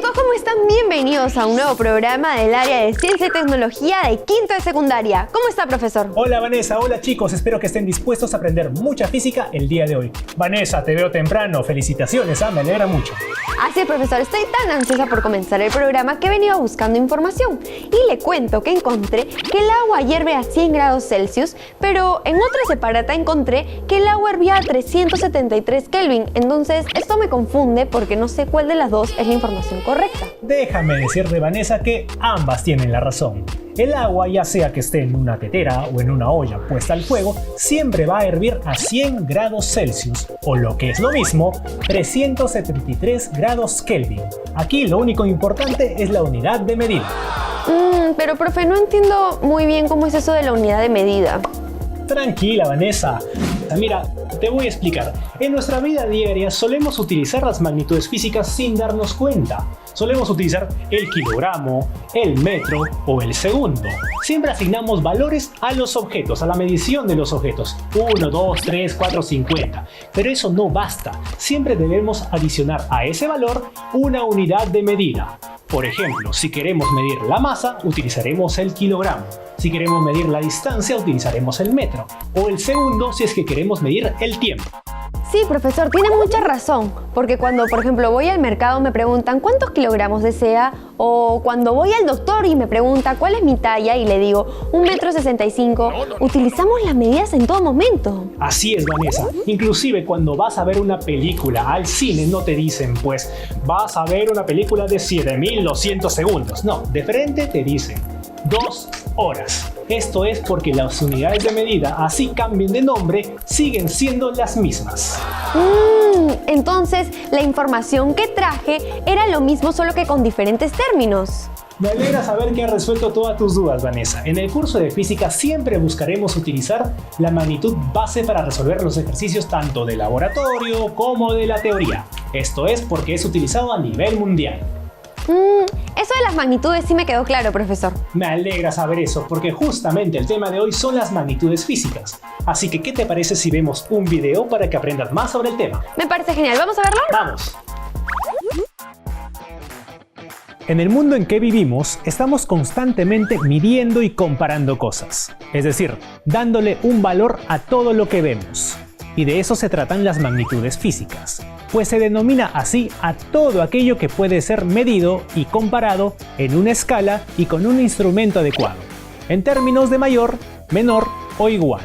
chicos, ¿cómo están? Bienvenidos a un nuevo programa del área de Ciencia y Tecnología de quinto de secundaria. ¿Cómo está, profesor? Hola, Vanessa. Hola, chicos. Espero que estén dispuestos a aprender mucha física el día de hoy. Vanessa, te veo temprano. Felicitaciones, me alegra mucho. Así es, profesor. Estoy tan ansiosa por comenzar el programa que he venido buscando información. Y le cuento que encontré que el agua hierve a 100 grados Celsius, pero en otra separata encontré que el agua hervía a 373 Kelvin. Entonces, esto me confunde porque no sé cuál de las dos es la información correcta. Déjame decirte, Vanessa, que ambas tienen la razón. El agua, ya sea que esté en una tetera o en una olla puesta al fuego, siempre va a hervir a 100 grados Celsius, o lo que es lo mismo, 373 grados Kelvin. Aquí lo único importante es la unidad de medida. Pero profe, no entiendo muy bien cómo es eso de la unidad de medida. Tranquila, Vanessa. Mira, te voy a explicar. En nuestra vida diaria solemos utilizar las magnitudes físicas sin darnos cuenta. Solemos utilizar el kilogramo, el metro o el segundo. Siempre asignamos valores a los objetos, a la medición de los objetos. 1, 2, 3, 4, 50. Pero eso no basta. Siempre debemos adicionar a ese valor una unidad de medida. Por ejemplo, si queremos medir la masa, utilizaremos el kilogramo. Si queremos medir la distancia, utilizaremos el metro. O el segundo si es que queremos medir el tiempo. Sí, profesor, tiene mucha razón, porque cuando, por ejemplo, voy al mercado me preguntan ¿cuántos kilogramos desea? O cuando voy al doctor y me pregunta ¿cuál es mi talla? Y le digo 1,65 m, utilizamos las medidas en todo momento. Así es, Vanessa. Inclusive cuando vas a ver una película al cine no te dicen, pues, vas a ver una película de 7200 segundos. No, de frente te dicen 2 horas. Esto es porque las unidades de medida, así cambien de nombre, siguen siendo las mismas. Entonces, la información que traje era lo mismo, solo que con diferentes términos. Me alegra saber que has resuelto todas tus dudas, Vanessa. En el curso de física siempre buscaremos utilizar la magnitud base para resolver los ejercicios tanto de laboratorio como de la teoría. Esto es porque es utilizado a nivel mundial. Eso de las magnitudes sí me quedó claro, profesor. Me alegra saber eso, porque justamente el tema de hoy son las magnitudes físicas. Así que, ¿qué te parece si vemos un video para que aprendas más sobre el tema? Me parece genial. ¿Vamos a verlo? ¡Vamos! En el mundo en que vivimos, estamos constantemente midiendo y comparando cosas. Es decir, dándole un valor a todo lo que vemos. Y de eso se tratan las magnitudes físicas, pues se denomina así a todo aquello que puede ser medido y comparado en una escala y con un instrumento adecuado, en términos de mayor, menor o igual.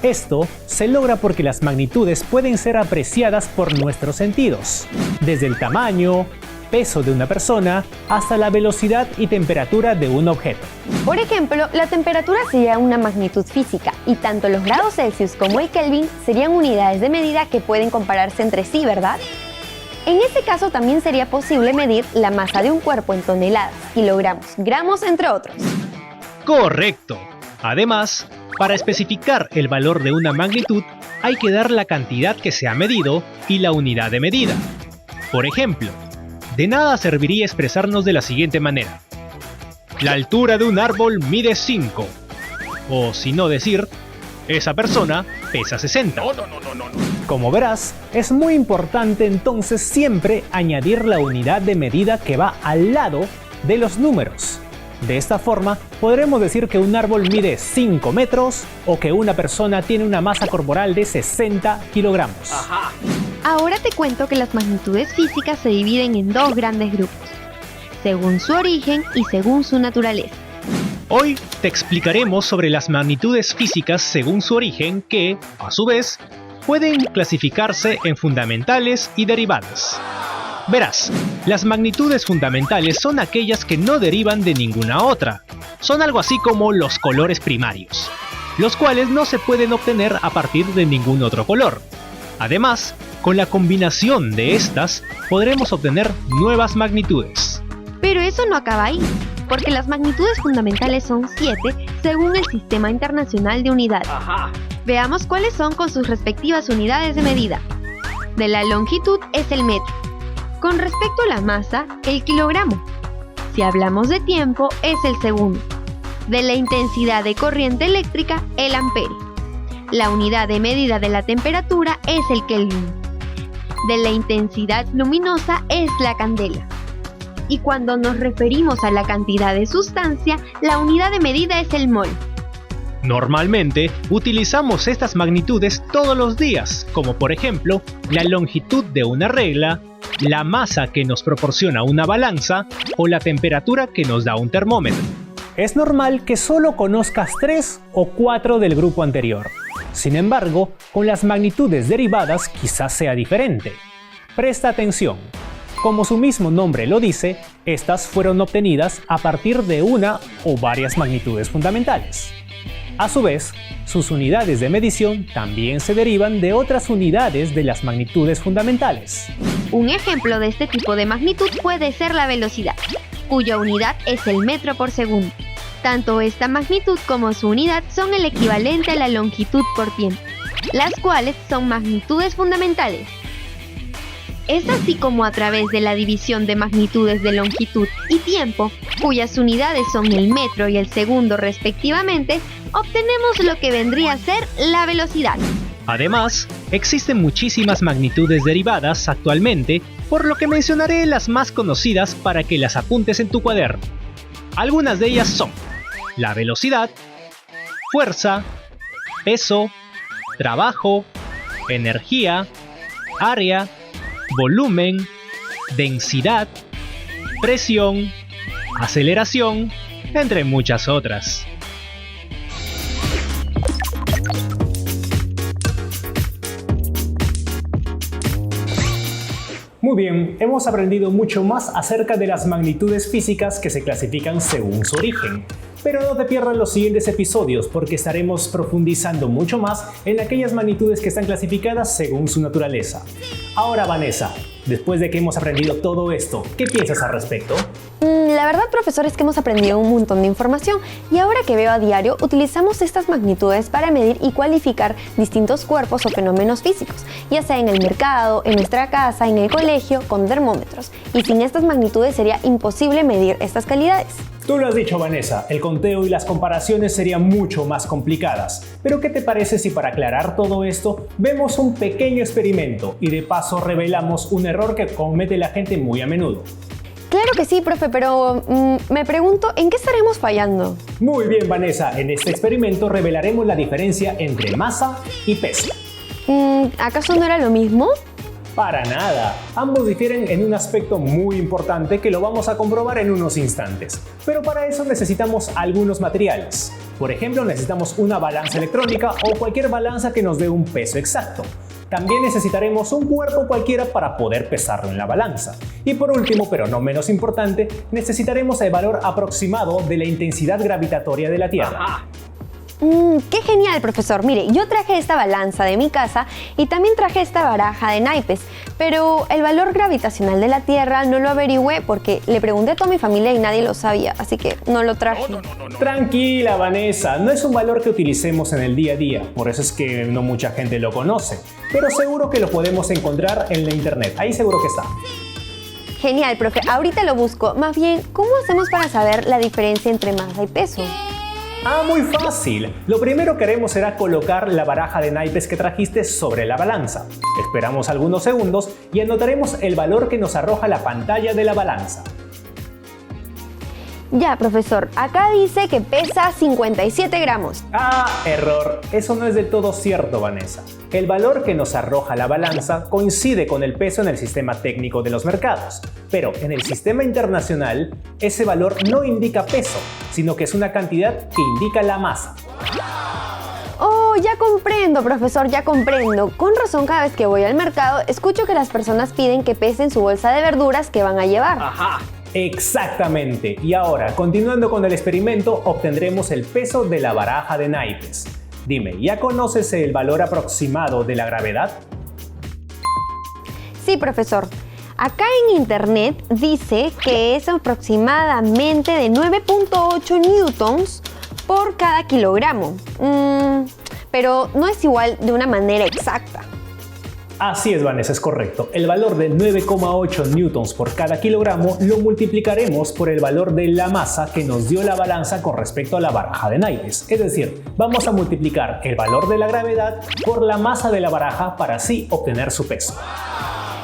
Esto se logra porque las magnitudes pueden ser apreciadas por nuestros sentidos, desde el tamaño, peso de una persona hasta la velocidad y temperatura de un objeto. Por ejemplo, la temperatura sería una magnitud física y tanto los grados Celsius como el Kelvin serían unidades de medida que pueden compararse entre sí, ¿verdad? En este caso también sería posible medir la masa de un cuerpo en toneladas, kilogramos, gramos, entre otros. ¡Correcto! Además, para especificar el valor de una magnitud, hay que dar la cantidad que se ha medido y la unidad de medida. Por ejemplo, de nada serviría expresarnos de la siguiente manera: la altura de un árbol mide 5. O si no decir, esa persona pesa 60. Como verás, es muy importante entonces siempre añadir la unidad de medida que va al lado de los números. De esta forma, podremos decir que un árbol mide 5 metros o que una persona tiene una masa corporal de 60 kilogramos. Ahora te cuento que las magnitudes físicas se dividen en dos grandes grupos, según su origen y según su naturaleza. Hoy te explicaremos sobre las magnitudes físicas según su origen que, a su vez, pueden clasificarse en fundamentales y derivadas. Verás, las magnitudes fundamentales son aquellas que no derivan de ninguna otra. Son algo así como los colores primarios, los cuales no se pueden obtener a partir de ningún otro color. Además, con la combinación de estas, podremos obtener nuevas magnitudes. Pero eso no acaba ahí, porque las magnitudes fundamentales son 7 según el Sistema Internacional de Unidades. Veamos cuáles son con sus respectivas unidades de medida. De la longitud es el metro. Con respecto a la masa, el kilogramo. Si hablamos de tiempo, es el segundo. De la intensidad de corriente eléctrica, el amperio. La unidad de medida de la temperatura es el Kelvin. De la intensidad luminosa es la candela. Y cuando nos referimos a la cantidad de sustancia, la unidad de medida es el mol. Normalmente utilizamos estas magnitudes todos los días, como por ejemplo la longitud de una regla, la masa que nos proporciona una balanza o la temperatura que nos da un termómetro. Es normal que solo conozcas 3 o 4 del grupo anterior. Sin embargo, con las magnitudes derivadas quizás sea diferente. Presta atención. Como su mismo nombre lo dice, estas fueron obtenidas a partir de una o varias magnitudes fundamentales. A su vez, sus unidades de medición también se derivan de otras unidades de las magnitudes fundamentales. Un ejemplo de este tipo de magnitud puede ser la velocidad, cuya unidad es el metro por segundo. Tanto esta magnitud como su unidad son el equivalente a la longitud por tiempo, las cuales son magnitudes fundamentales. Es así como a través de la división de magnitudes de longitud y tiempo, cuyas unidades son el metro y el segundo respectivamente, obtenemos lo que vendría a ser la velocidad. Además, existen muchísimas magnitudes derivadas actualmente, por lo que mencionaré las más conocidas para que las apuntes en tu cuaderno. Algunas de ellas son la velocidad, fuerza, peso, trabajo, energía, área, volumen, densidad, presión, aceleración, entre muchas otras. Muy bien, hemos aprendido mucho más acerca de las magnitudes físicas que se clasifican según su origen. Pero no te pierdas los siguientes episodios porque estaremos profundizando mucho más en aquellas magnitudes que están clasificadas según su naturaleza. Ahora, Vanessa, después de que hemos aprendido todo esto, ¿qué piensas al respecto? La verdad, profesor, es que hemos aprendido un montón de información y ahora que veo a diario, utilizamos estas magnitudes para medir y cualificar distintos cuerpos o fenómenos físicos, ya sea en el mercado, en nuestra casa, en el colegio, con termómetros. Y sin estas magnitudes sería imposible medir estas calidades. Tú lo has dicho, Vanessa, el conteo y las comparaciones serían mucho más complicadas. Pero ¿qué te parece si para aclarar todo esto vemos un pequeño experimento y de paso revelamos un error que comete la gente muy a menudo? Claro que sí, profe, pero me pregunto, ¿en qué estaremos fallando? Muy bien, Vanessa, en este experimento revelaremos la diferencia entre masa y peso. ¿Acaso no era lo mismo? Para nada, ambos difieren en un aspecto muy importante que lo vamos a comprobar en unos instantes. Pero para eso necesitamos algunos materiales. Por ejemplo, necesitamos una balanza electrónica o cualquier balanza que nos dé un peso exacto. También necesitaremos un cuerpo cualquiera para poder pesarlo en la balanza. Y por último, pero no menos importante, necesitaremos el valor aproximado de la intensidad gravitatoria de la Tierra. ¡Qué genial, profesor! Mire, yo traje esta balanza de mi casa y también traje esta baraja de naipes, pero el valor gravitacional de la Tierra no lo averigüé porque le pregunté a toda mi familia y nadie lo sabía, así que no lo traje. No. Tranquila, Vanessa, no es un valor que utilicemos en el día a día, por eso es que no mucha gente lo conoce, pero seguro que lo podemos encontrar en la internet, ahí seguro que está. Genial, profe, ahorita lo busco. Más bien, ¿cómo hacemos para saber la diferencia entre masa y peso? Muy fácil. Lo primero que haremos será colocar la baraja de naipes que trajiste sobre la balanza. Esperamos algunos segundos y anotaremos el valor que nos arroja la pantalla de la balanza. Ya, profesor, acá dice que pesa 57 gramos. Error. Eso no es del todo cierto, Vanessa. El valor que nos arroja la balanza coincide con el peso en el sistema técnico de los mercados. Pero en el sistema internacional, ese valor no indica peso, sino que es una cantidad que indica la masa. Oh, ya comprendo, profesor, ya comprendo. Con razón, cada vez que voy al mercado, escucho que las personas piden que pesen su bolsa de verduras que van a llevar. Exactamente. Y ahora, continuando con el experimento, obtendremos el peso de la baraja de naipes. Dime, ¿ya conoces el valor aproximado de la gravedad? Sí, profesor. Acá en internet dice que es aproximadamente de 9.8 newtons por cada kilogramo. Pero no es igual de una manera exacta. Así es, Vanessa, es correcto. El valor de 9,8 newtons por cada kilogramo lo multiplicaremos por el valor de la masa que nos dio la balanza con respecto a la baraja de naipes. Es decir, vamos a multiplicar el valor de la gravedad por la masa de la baraja para así obtener su peso.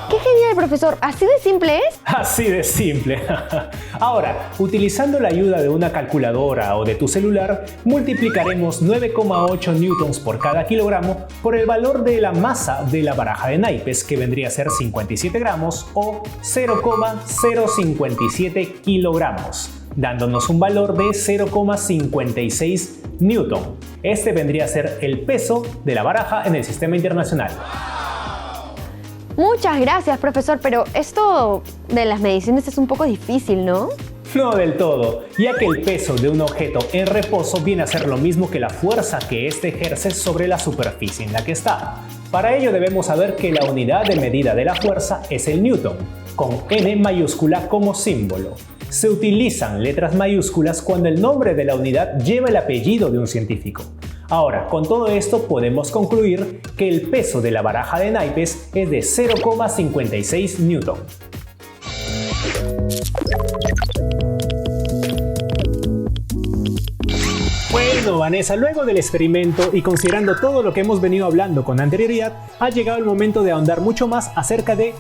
¡Qué genial, profesor! ¿Así de simple es? Así de simple. Ahora, utilizando la ayuda de una calculadora o de tu celular, multiplicaremos 9,8 newtons por cada kilogramo por el valor de la masa de la baraja de naipes, que vendría a ser 57 gramos o 0,057 kilogramos, dándonos un valor de 0,56 newton. Este vendría a ser el peso de la baraja en el sistema internacional. Muchas gracias, profesor, pero esto de las mediciones es un poco difícil, ¿no? No del todo, ya que el peso de un objeto en reposo viene a ser lo mismo que la fuerza que éste ejerce sobre la superficie en la que está. Para ello debemos saber que la unidad de medida de la fuerza es el newton, con N mayúscula como símbolo. Se utilizan letras mayúsculas cuando el nombre de la unidad lleva el apellido de un científico. Ahora, con todo esto podemos concluir que el peso de la baraja de naipes es de 0,56 newton. Bueno, Vanessa, luego del experimento y considerando todo lo que hemos venido hablando con anterioridad, ha llegado el momento de ahondar mucho más acerca de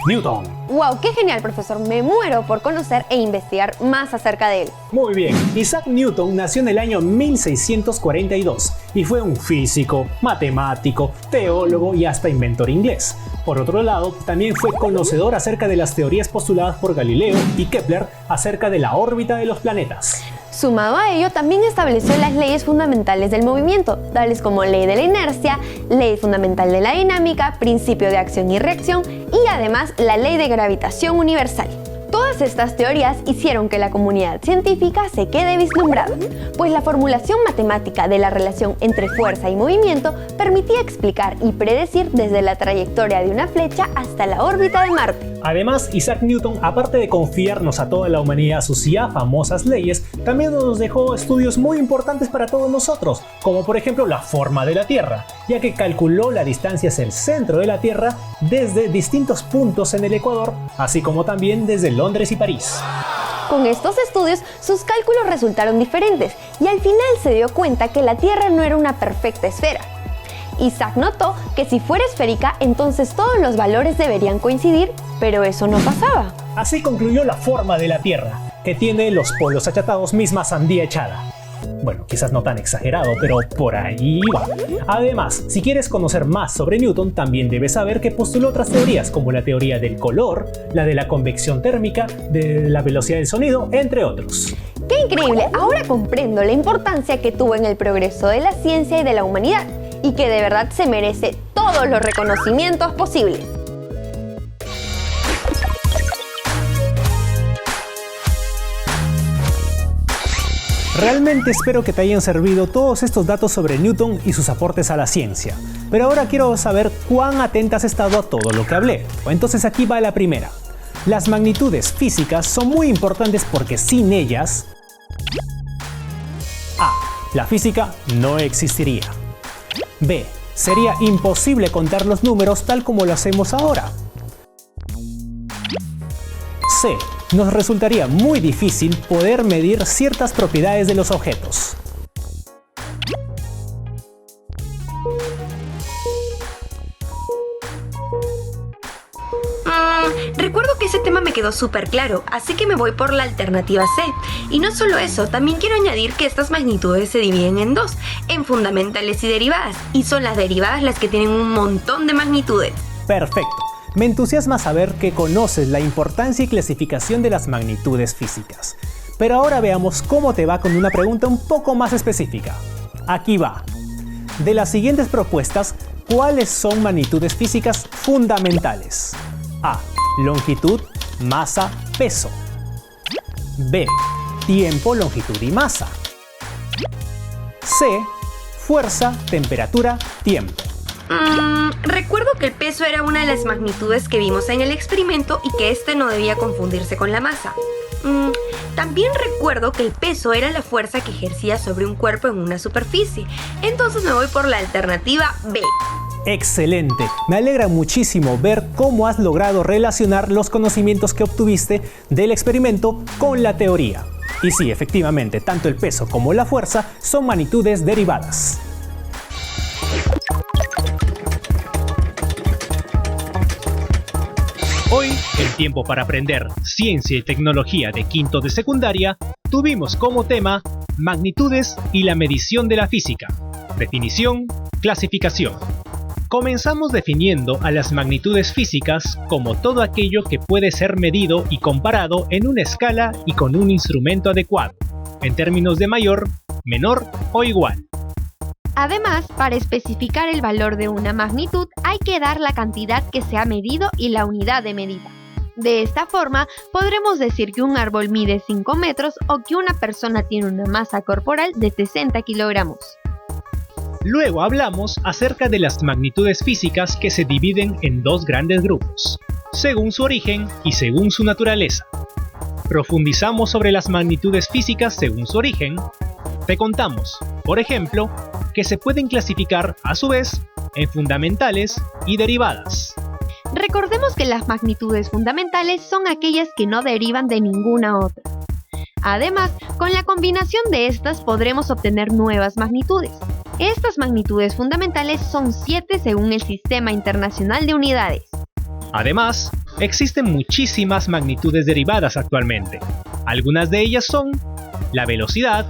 Newton. ¡Wow! ¡Qué genial, profesor! Me muero por conocer e investigar más acerca de él. Muy bien, Isaac Newton nació en el año 1642 y fue un físico, matemático, teólogo y hasta inventor inglés. Por otro lado, también fue conocedor acerca de las teorías postuladas por Galileo y Kepler acerca de la órbita de los planetas. Sumado a ello, también estableció las leyes fundamentales del movimiento, tales como ley de la inercia, ley fundamental de la dinámica, principio de acción y reacción y además la ley de gravitación universal. Todas estas teorías hicieron que la comunidad científica se quede vislumbrada, pues la formulación matemática de la relación entre fuerza y movimiento permitía explicar y predecir desde la trayectoria de una flecha hasta la órbita de Marte. Además, Isaac Newton, aparte de confiarnos a toda la humanidad sus ya famosas leyes, también nos dejó estudios muy importantes para todos nosotros, como por ejemplo la forma de la Tierra, ya que calculó la distancia hacia el centro de la Tierra desde distintos puntos en el Ecuador, así como también desde Londres y París. Con estos estudios, sus cálculos resultaron diferentes y al final se dio cuenta que la Tierra no era una perfecta esfera. Isaac notó que si fuera esférica, entonces todos los valores deberían coincidir, pero eso no pasaba. Así concluyó la forma de la Tierra, que tiene los polos achatados misma sandía echada. Bueno, quizás no tan exagerado, pero por ahí va. Además, si quieres conocer más sobre Newton, también debes saber que postuló otras teorías, como la teoría del color, la de la convección térmica, de la velocidad del sonido, entre otros. ¡Qué increíble! Ahora comprendo la importancia que tuvo en el progreso de la ciencia y de la humanidad, y que de verdad se merece todos los reconocimientos posibles. Realmente espero que te hayan servido todos estos datos sobre Newton y sus aportes a la ciencia. Pero ahora quiero saber cuán atenta has estado a todo lo que hablé. Entonces aquí va la primera. Las magnitudes físicas son muy importantes porque sin ellas... A. La física no existiría. B. Sería imposible contar los números tal como lo hacemos ahora. C. Nos resultaría muy difícil poder medir ciertas propiedades de los objetos. Recuerdo que ese tema me quedó súper claro, así que me voy por la alternativa C. Y no solo eso, también quiero añadir que estas magnitudes se dividen en dos, en fundamentales y derivadas, y son las derivadas las que tienen un montón de magnitudes. Perfecto. Me entusiasma saber que conoces la importancia y clasificación de las magnitudes físicas. Pero ahora veamos cómo te va con una pregunta un poco más específica. Aquí va. De las siguientes propuestas, ¿cuáles son magnitudes físicas fundamentales? A. Longitud, masa, peso. B. Tiempo, longitud y masa. C. Fuerza, temperatura, tiempo. Recuerdo que el peso era una de las magnitudes que vimos en el experimento y que este no debía confundirse con la masa. También recuerdo que el peso era la fuerza que ejercía sobre un cuerpo en una superficie. Entonces me voy por la alternativa B. ¡Excelente! Me alegra muchísimo ver cómo has logrado relacionar los conocimientos que obtuviste del experimento con la teoría. Y sí, efectivamente, tanto el peso como la fuerza son magnitudes derivadas. Hoy, en Tiempo para Aprender Ciencia y Tecnología de quinto de secundaria, tuvimos como tema magnitudes y la medición de la física. Definición, clasificación. Comenzamos definiendo a las magnitudes físicas como todo aquello que puede ser medido y comparado en una escala y con un instrumento adecuado, en términos de mayor, menor o igual. Además, para especificar el valor de una magnitud hay que dar la cantidad que se ha medido y la unidad de medida. De esta forma, podremos decir que un árbol mide 5 metros o que una persona tiene una masa corporal de 60 kilogramos. Luego hablamos acerca de las magnitudes físicas que se dividen en dos grandes grupos, según su origen y según su naturaleza. Profundizamos sobre las magnitudes físicas según su origen. Te contamos, por ejemplo, que se pueden clasificar, a su vez, en fundamentales y derivadas. Recordemos que las magnitudes fundamentales son aquellas que no derivan de ninguna otra. Además, con la combinación de estas podremos obtener nuevas magnitudes. Estas magnitudes fundamentales son 7 según el Sistema Internacional de Unidades. Además, existen muchísimas magnitudes derivadas actualmente. Algunas de ellas son la velocidad,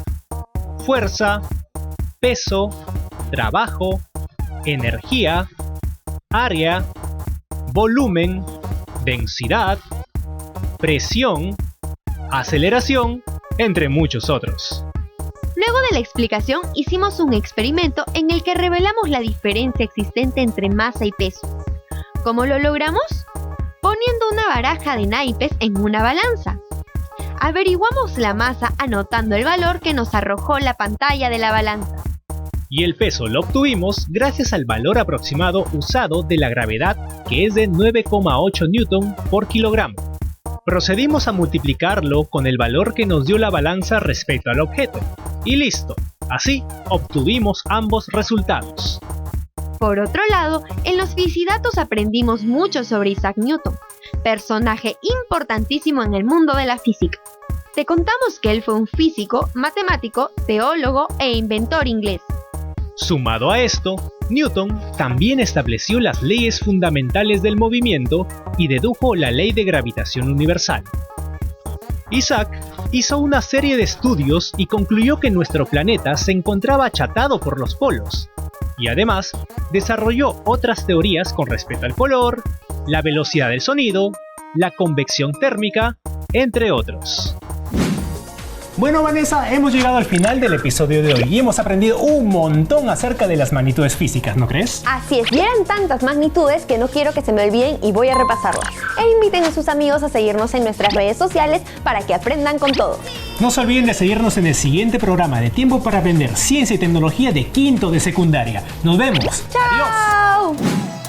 fuerza, peso, trabajo, energía, área, volumen, densidad, presión, aceleración, entre muchos otros. Luego de la explicación, hicimos un experimento en el que revelamos la diferencia existente entre masa y peso. ¿Cómo lo logramos? Poniendo una baraja de naipes en una balanza. Averiguamos la masa anotando el valor que nos arrojó la pantalla de la balanza. Y el peso lo obtuvimos gracias al valor aproximado usado de la gravedad, que es de 9,8 newton por kilogramo. Procedimos a multiplicarlo con el valor que nos dio la balanza respecto al objeto. Y listo, así obtuvimos ambos resultados. Por otro lado, en los Fisidatos aprendimos mucho sobre Isaac Newton, personaje importantísimo en el mundo de la física. Te contamos que él fue un físico, matemático, teólogo e inventor inglés. Sumado a esto, Newton también estableció las leyes fundamentales del movimiento y dedujo la ley de gravitación universal. Isaac hizo una serie de estudios y concluyó que nuestro planeta se encontraba achatado por los polos, y además desarrolló otras teorías con respecto al color, la velocidad del sonido, la convección térmica, entre otros. Bueno, Vanessa, hemos llegado al final del episodio de hoy y hemos aprendido un montón acerca de las magnitudes físicas, ¿no crees? Así es, y eran tantas magnitudes que no quiero que se me olviden y voy a repasarlas. E inviten a sus amigos a seguirnos en nuestras redes sociales para que aprendan con todo. No se olviden de seguirnos en el siguiente programa de Tiempo para Aprender Ciencia y Tecnología de quinto de secundaria. ¡Nos vemos! ¡Chao! ¡Adiós!